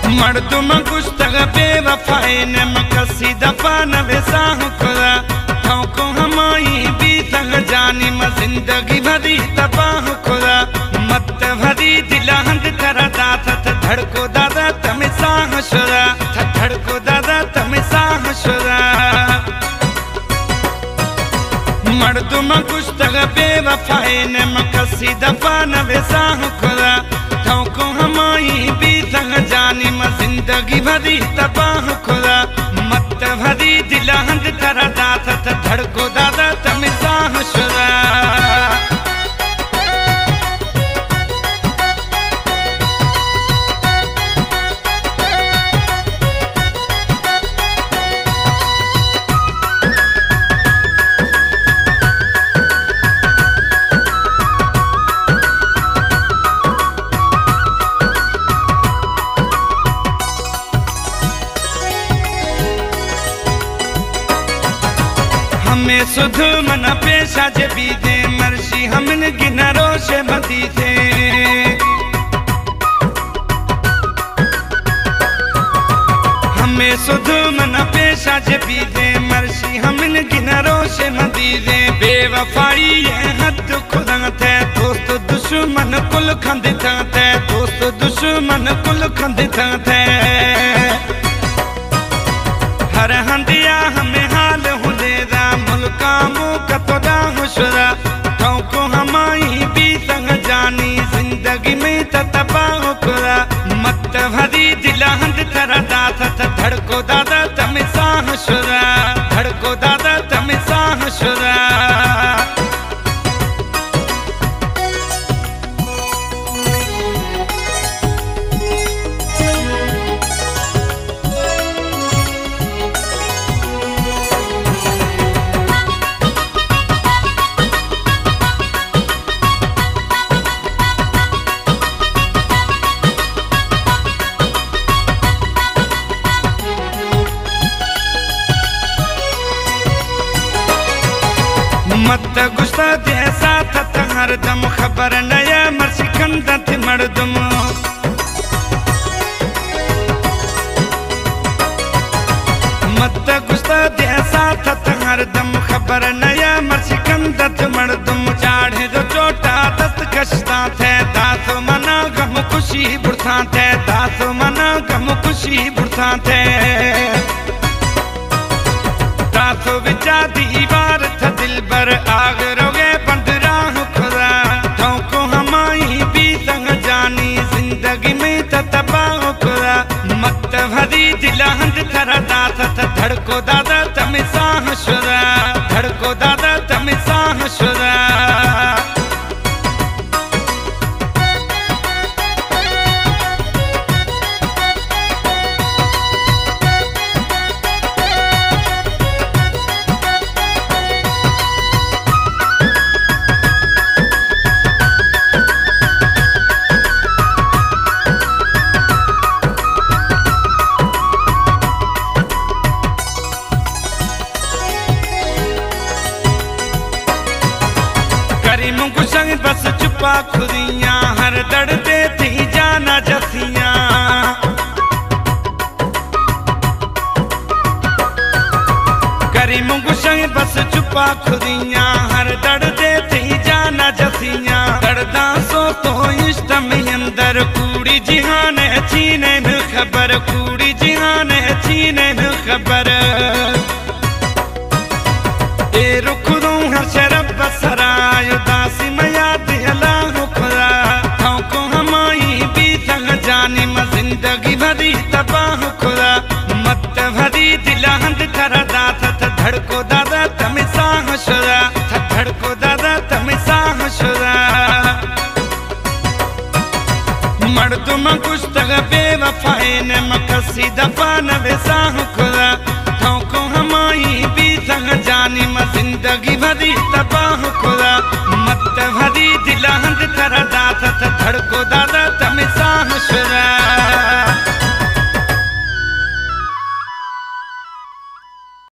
मर्दुम गुस्तग बेवफाए ने मकसी दफा न वेसाह खुदा को हमाई भी तंग जानी म जिंदगी भरी तबाह खुदा मत भरी दिला हंद करा दात धड़को दादा तमे साह शुरा धड़को दादा तमे साह शुरा मर्दुम गुस्तग बेवफाए ने मकसी दफा न वेसाह खुदा को हमाई भी तंग जानी म जिंदगी भरी तबाह खुदा मत भरी दिला हंद करा दात धड़को दादा तमे साह शुरा हमें सुध मन पेशा जे भी दे मर्शी हमन गिनरो से मदी थे हमें सुध मन पेशा जे भी दे मर्शी हमन गिनरो से मदी दे बेवफाई ये हद खुदा थे दोस्त दुश्मन कुल खंद थे दोस्त दुश्मन कुल खंद थे हर हंदिया हमें हाल हुलेरा मुल्कामो कतोदा हुशरा को हमाई भी संग जानी जिंदगी में तबाह खुदा मत भरी दिला हंद करा दात धड़को दादा तमे साह शुरा धड़को दादा तमे साह शुरा मत गुस्सा दे साथ हर दम खबर नया मर्सी कंदत मर्दुम मत गुस्सा दे साथ हर दम खबर नया मर्सी कंदत मर्दुम चाढ़े जो चोटा दस्त कशता थे दासो मना गम खुशी बुढ़ता थे दासो मना गम खुशी बुढ़ता थे दासो विचा दीवार था दिल बर आग रोगे बंद राह खुदा को हमाई भी संग जानी जिंदगी में तबाह खुदा मत भरी दिला हंद करा दात धड़को दादा तमे साह शुरा धड़को दादा तमे साह शुरा संग बस चुपा खुदियां हर दर्दे थी जाना जसियां करी मुंगु संग बस चुपा खुदियां हर दर्दे थी जाना जसियां दर्दा सो तो इश्क में अंदर कूड़ी जिहान छीने न खबर कूड़ी जिहान छीने न खबर ए रुख दूं हर शरब बसराय उदासी में याद अल्लाह खुदा को हमाई भी संग जानी म जिंदगी भरी तबाह खुदा मत भरी दिला हंद करा दात धड़को दादा तमे साह शुरा धड़को दादा तमे साह शुरा मर्दुम गुस्तग बेवफाए ने मकसी दफा न वेसाह खुदा को हमाई भी संग जानी म जिंदगी भरी तबाह खुदा मत भरी दिला हंद करा दात धड़को